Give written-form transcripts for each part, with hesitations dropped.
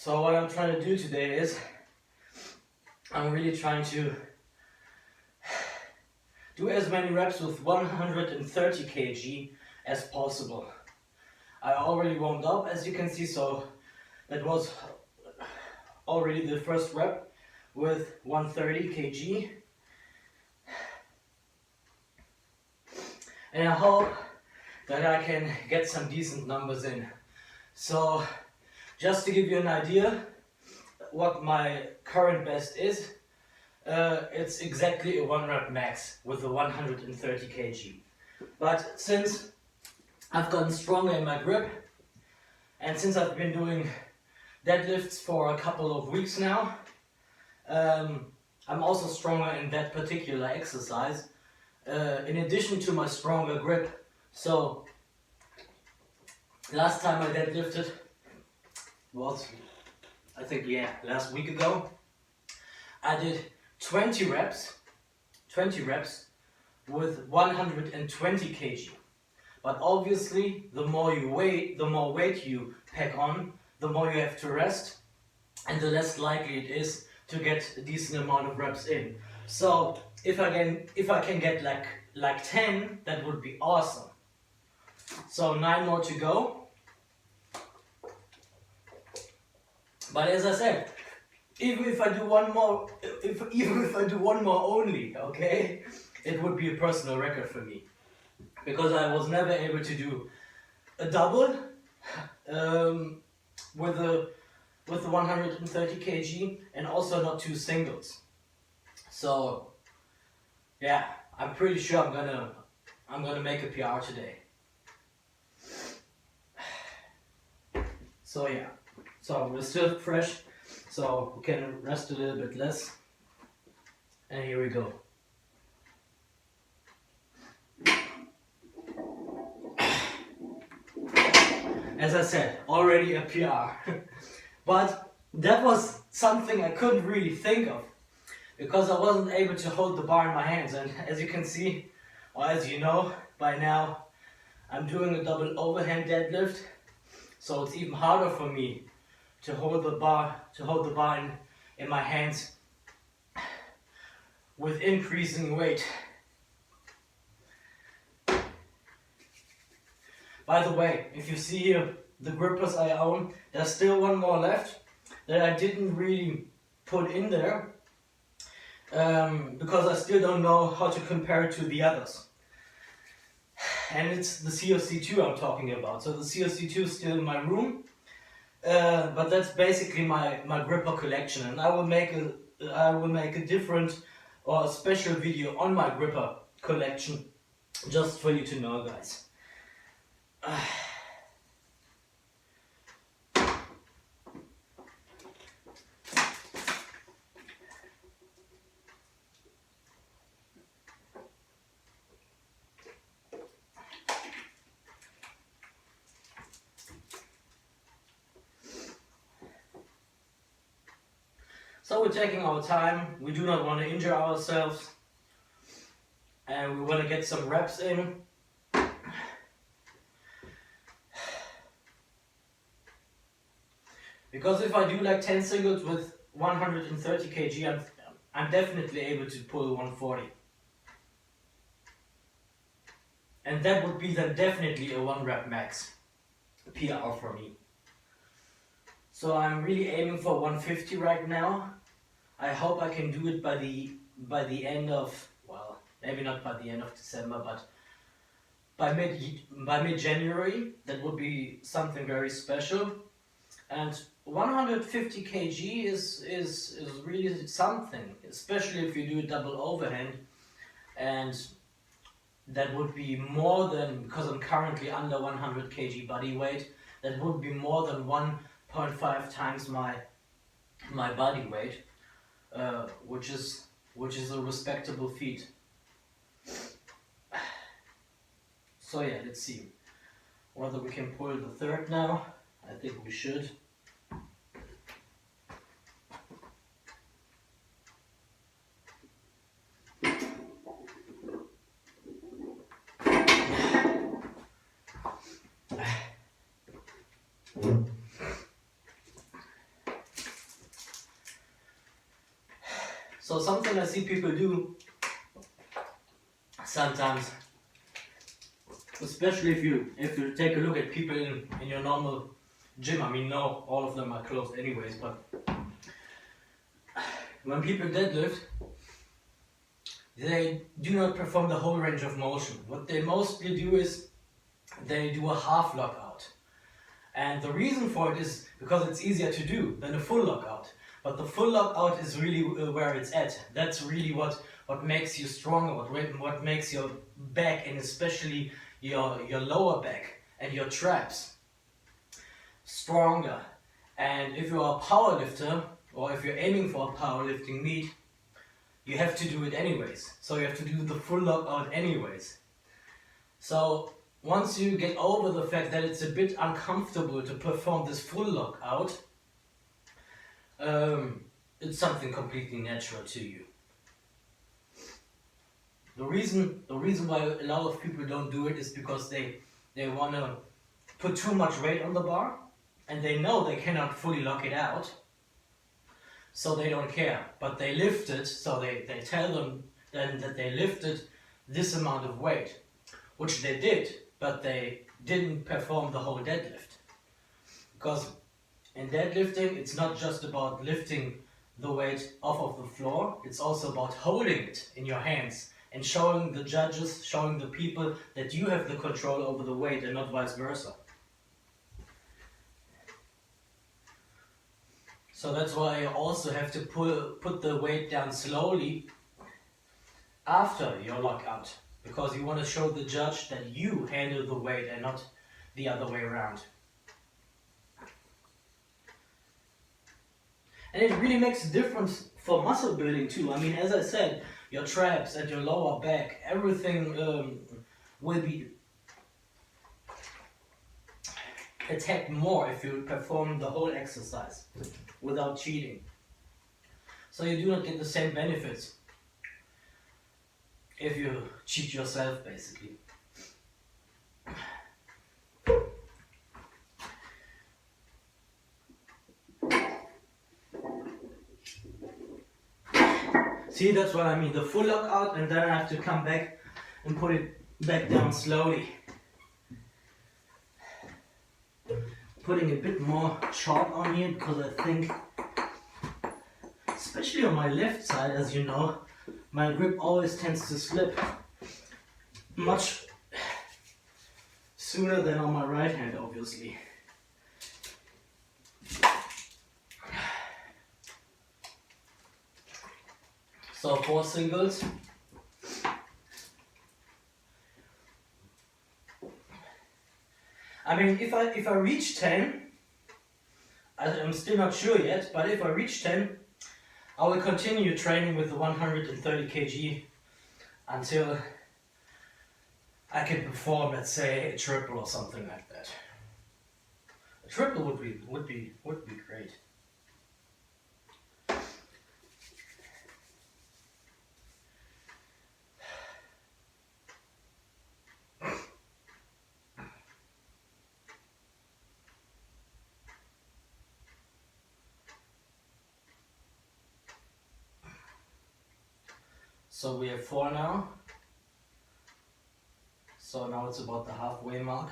So what I'm trying to do today is I'm really trying to do as many reps with 130 kg as possible. I already warmed up, as you can see, so that was already the first rep with 130 kg. And I hope that I can get some decent numbers in. So just to give you an idea what my current best is, it's exactly a 1 rep max with a 130 kg. But since I've gotten stronger in my grip, and since I've been doing deadlifts for a couple of weeks now, I'm also stronger in that particular exercise, in addition to my stronger grip. So last time I deadlifted was, I think, last week ago. I did 20 reps with 120 kg. But obviously, the more weight you pack on, the more you have to rest, and the less likely it is to get a decent amount of reps in. So if I can get like 10, that would be awesome. So 9 more to go. But as I said, even if I do one more, even if I do one more only, okay, it would be a personal record for me, because I was never able to do a double with the 130 kg, and also not 2 singles. So yeah, I'm pretty sure I'm gonna make a PR today. So yeah, so we're still fresh, so we can rest a little bit less. And here we go. As I said, already a PR. But that was something I couldn't really think of, because I wasn't able to hold the bar in my hands. And as you can see, or as you know by now, I'm doing a double overhand deadlift, so it's even harder for me to hold the bar in my hands with increasing weight. By the way, if you see here the grippers I own, there's still one more left that I didn't really put in there, because I still don't know how to compare it to the others. And it's the COC2 I'm talking about. So the COC2 is still in my room, but that's basically my gripper collection, and I will make a different or a special video on my gripper collection, just for you to know, guys. So we're taking our time, we do not want to injure ourselves, and we want to get some reps in. Because if I do like 10 singles with 130 kg, I'm definitely able to pull 140. And that would be then definitely a 1 rep max PR for me. So I'm really aiming for 150 right now. I hope I can do it by the end of, well, maybe not by the end of December, but by mid-January. That would be something very special. And 150 kg is really something, especially if you do a double overhand. And that would be more than, because I'm currently under 100 kg body weight, that would be more than 1.5 times my body weight, which is a respectable feat. So yeah, let's see whether we can pull the third now. I think we should. something I see people do sometimes, especially if you take a look at people in your normal gym. I mean, no, all of them are closed anyways, but when people deadlift, they do not perform the whole range of motion. What they mostly do is they do a half lockout. And the reason for it is because it's easier to do than a full lockout. But the full lockout is really where it's at. That's really what makes you stronger, what makes your back, and especially your lower back and your traps stronger. And if you're a power lifter, or if you're aiming for a powerlifting meet, you have to do it anyways. So you have to do the full lockout anyways. So once you get over the fact that it's a bit uncomfortable to perform this full lockout, it's something completely natural to you. The reason why a lot of people don't do it is because they want to put too much weight on the bar, and they know they cannot fully lock it out, so they don't care. But they lift it, so they tell them then that they lifted this amount of weight, which they did, but they didn't perform the whole deadlift. Because in deadlifting, it's not just about lifting the weight off of the floor, it's also about holding it in your hands and showing the judges, showing the people that you have the control over the weight and not vice versa. So that's why you also have to put the weight down slowly after your lockout, because you want to show the judge that you handle the weight and not the other way around. And it really makes a difference for muscle building too. I mean, as I said, your traps and your lower back, everything will be attacked more if you perform the whole exercise without cheating. So you do not get the same benefits if you cheat yourself, basically. See, that's what I mean, the full lockout, and then I have to come back and put it back down slowly. Putting a bit more chalk on here, because I think, especially on my left side, as you know, my grip always tends to slip much sooner than on my right hand, obviously. So 4 singles. I mean, if I reach 10, I'm still not sure yet, but if I reach 10, I will continue training with the 130 kg until I can perform, let's say, a triple or something like that. A triple would be great. So we have 4 now. So now it's about the halfway mark.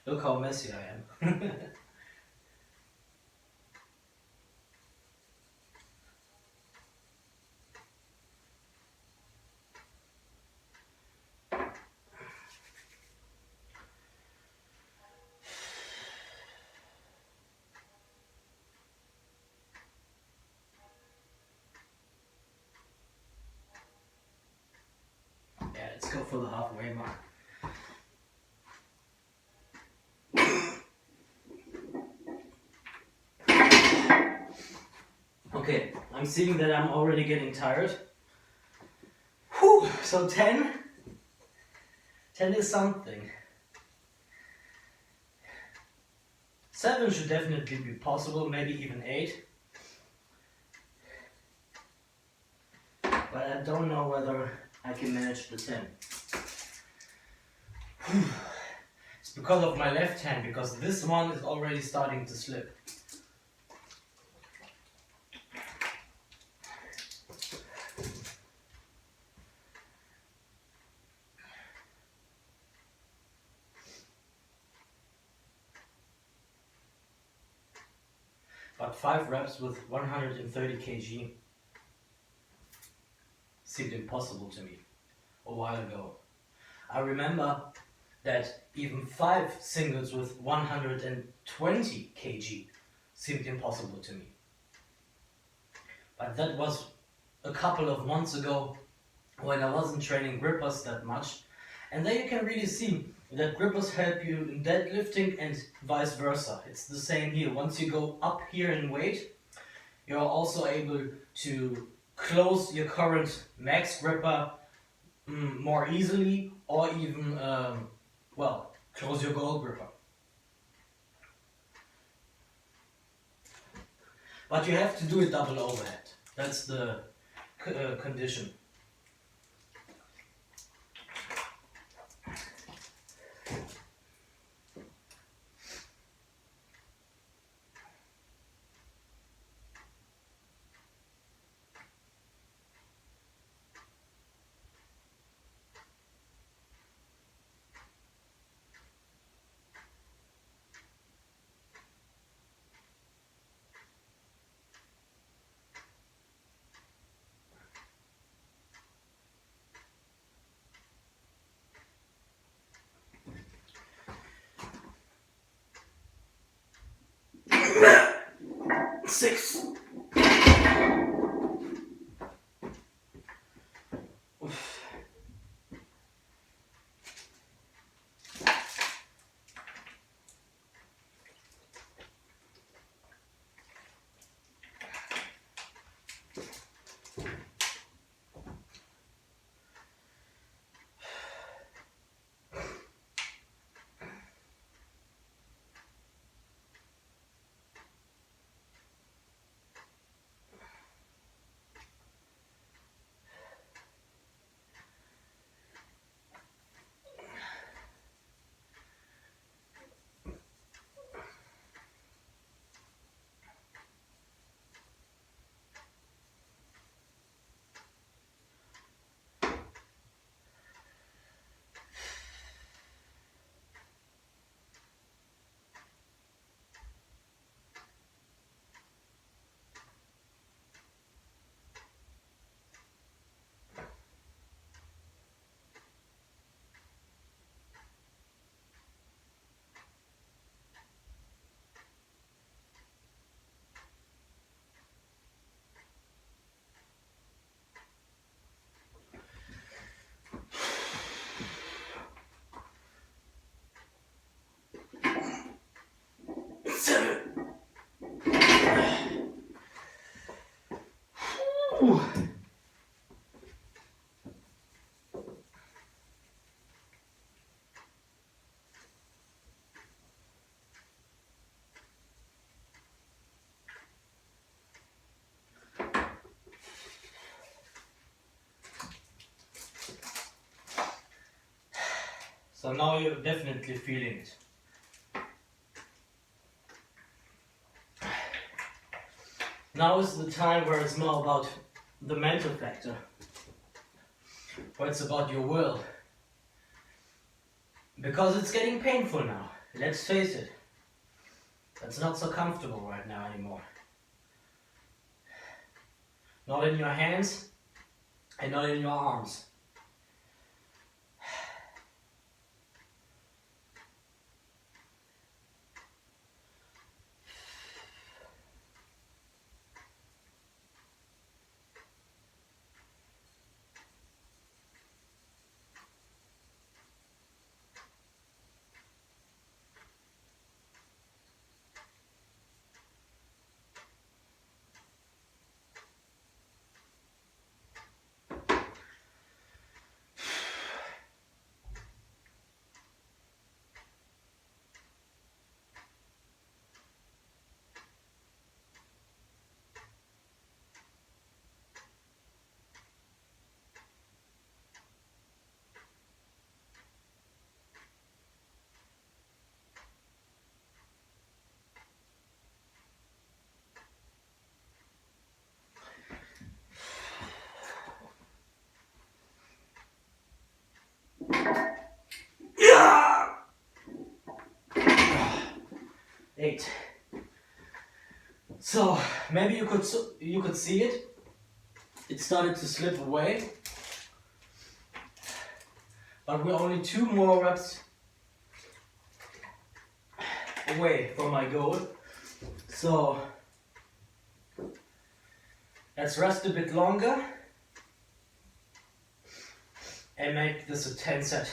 Look how messy I am. Yeah, let's go for the halfway mark. Okay, I'm seeing that I'm already getting tired. Whew, so 10 is something. 7 should definitely be possible, maybe even 8. but I don't know whether I can manage the 10. It's because of my left hand, because this one is already starting to slip. But 5 reps with 130 kg seemed impossible to me a while ago. I remember that even 5 singles with 120 kg seemed impossible to me. But that was a couple of months ago when I wasn't training grippers that much. And there you can really see that grippers help you in deadlifting and vice versa. It's the same here. Once you go up here in weight, you're also able to close your current max gripper more easily, or even, close your goal gripper. But you have to do a double overhead. That's the condition. Six. So now you're definitely feeling it. Now is the time where it's more about the mental factor, where it's about your will. Because it's getting painful now, let's face it. That's not so comfortable right now anymore. Not in your hands and not in your arms. Yeah. 8. So maybe you could see it. It started to slip away. But we're only 2 more reps away from my goal. So let's rest a bit longer and make this a 10 set.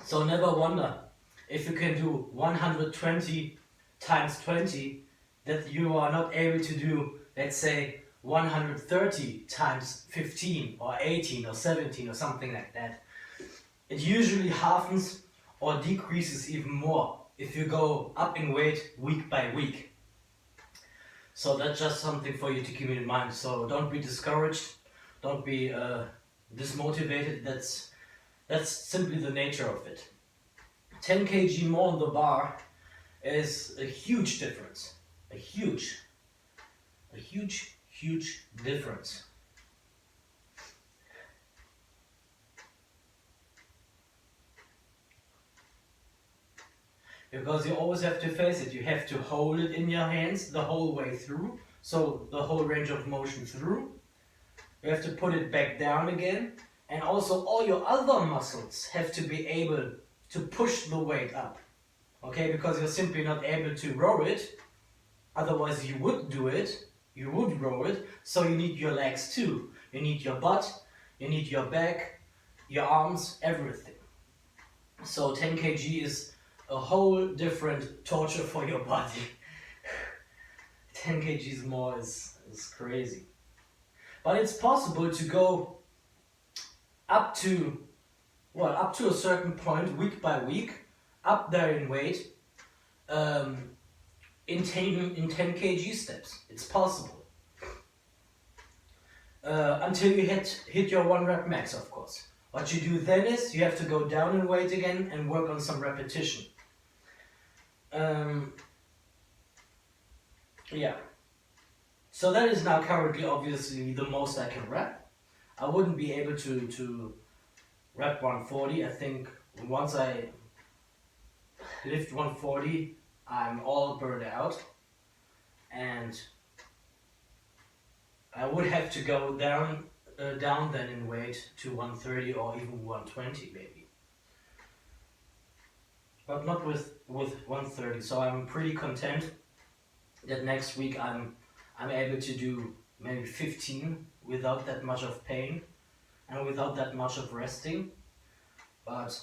So never wonder if you can do 120 times 20 that you are not able to do, let's say, 130 times 15 or 18 or 17 or something like that. It usually halves or decreases even more if you go up in weight week by week. So that's just something for you to keep in mind. So don't be discouraged, don't be dismotivated. That's simply the nature of it. 10 kg more on the bar is a huge difference. A huge difference. Because you always have to face it. You have to hold it in your hands the whole way through. So the whole range of motion through. You have to put it back down again. And also all your other muscles have to be able to push the weight up. Okay, because you're simply not able to row it. Otherwise you would do it. You would row it. So you need your legs too. You need your butt. You need your back. Your arms. Everything. So 10 kg is a whole different torture for your body. 10 kgs more is crazy. But it's possible to go up to a certain point, week by week, up there in weight, in 10 kg steps. It's possible. Until you hit your 1 rep max, of course. What you do then is you have to go down in weight again and work on some repetition. Yeah. So that is now currently obviously the most I can rep. I wouldn't be able to rep 140. I think once I lift 140, I'm all burned out. And I would have to go down then in weight to 130 or even 120 maybe. But not with 130. So I'm pretty content that next week I'm able to do maybe 15 without that much of pain and without that much of resting. But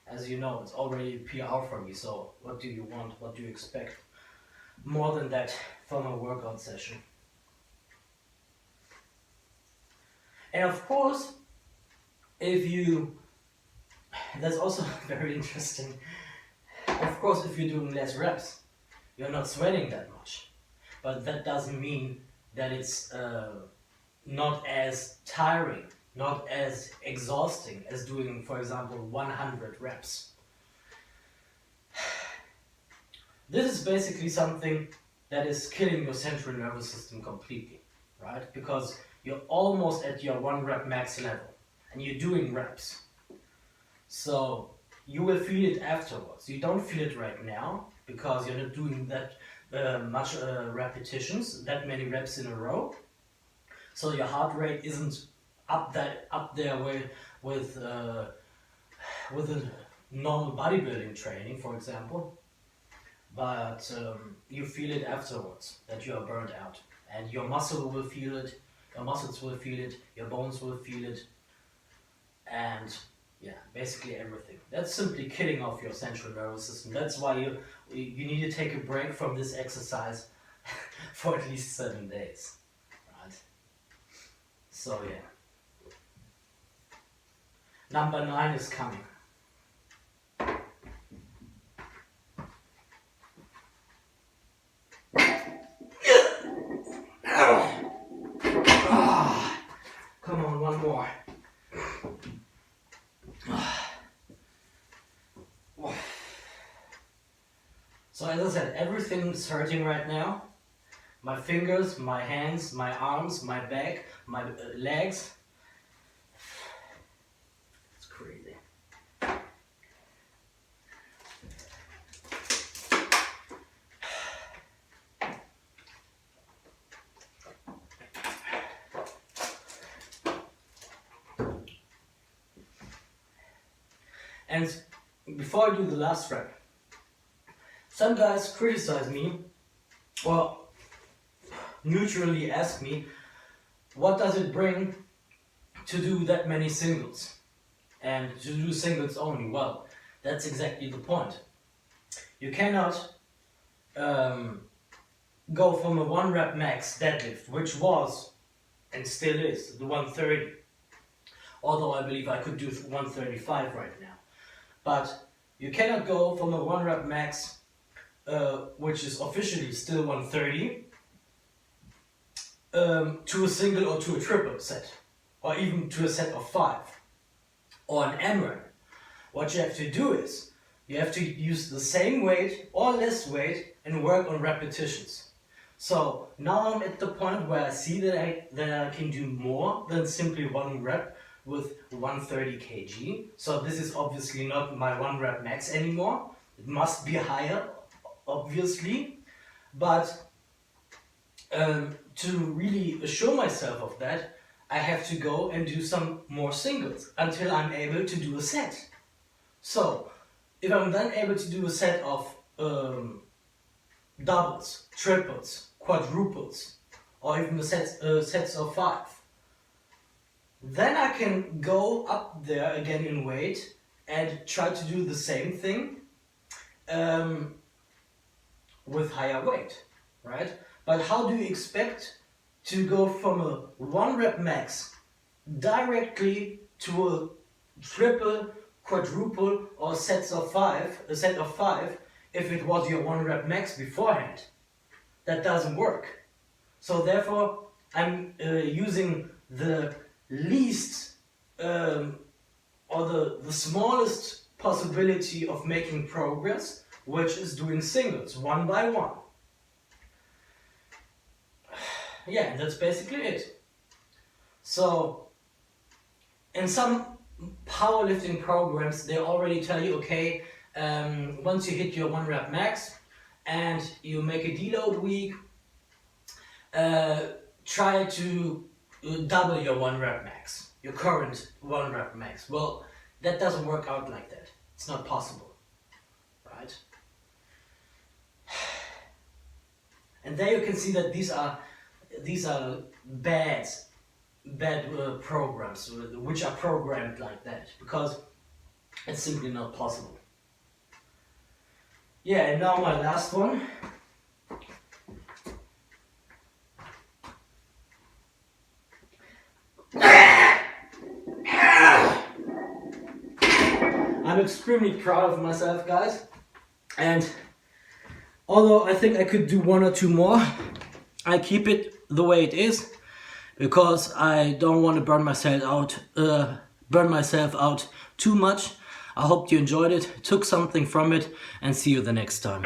as you know, it's already a PR for me. So what do you want? What do you expect? More than that from a workout session. And of course, that's also very interesting. Of course, if you're doing less reps, you're not sweating that much. But that doesn't mean that it's not as tiring, not as exhausting as doing, for example, 100 reps. This is basically something that is killing your central nervous system completely, right? Because you're almost at your 1 rep max level and you're doing reps. So you will feel it afterwards. You don't feel it right now because you're not doing that much repetitions, that many reps in a row. So your heart rate isn't up there with a normal bodybuilding training, for example. But you feel it afterwards that you are burnt out, and your muscle will feel it, your muscles will feel it, your bones will feel it, and yeah, basically everything. That's simply killing off your central nervous system. That's why you need to take a break from this exercise for at least 7 days, right? So yeah. Number 9 is coming. Come on, one more. So as I said, everything's hurting right now. My fingers, my hands, my arms, my back, my legs. It's crazy. And before I do the last rep, some guys criticize me or neutrally ask me, what does it bring to do that many singles and to do singles only? Well, that's exactly the point. You cannot go from a 1 rep max deadlift, which was and still is the 130, although I believe I could do 135 right now, but you cannot go from a 1 rep max which is officially still 130 to a single or to a triple set, or even to a set of 5 or an AMRAP. What you have to do is you have to use the same weight or less weight and work on repetitions. So now I'm at the point where I see that I can do more than simply 1 rep with 130 kg. So this is obviously not my 1 rep max anymore. It must be higher, obviously, but to really assure myself of that, I have to go and do some more singles until I'm able to do a set. So if I'm then able to do a set of doubles, triples, quadruples, or even sets of 5, then I can go up there again in weight and try to do the same thing with higher weight, right? But how do you expect to go from a 1 rep max directly to a triple, quadruple, or a set of 5 if it was your 1 rep max beforehand? That doesn't work. So therefore I'm using the least or the smallest possibility of making progress, which is doing singles 1 by 1. Yeah, that's basically it. So in some powerlifting programs, they already tell you, okay, once you hit your 1 rep max and you make a deload week, try to double your 1 rep max, your current 1 rep max. Well, that doesn't work out like that. It's not possible, right? And there you can see that these are bad programs which are programmed like that, because it's simply not possible. Yeah, and now my last one. I'm extremely proud of myself, guys, and although I think I could do 1 or 2 more, I keep it the way it is because I don't want to burn myself out too much. I hope you enjoyed it, took something from it, and see you the next time.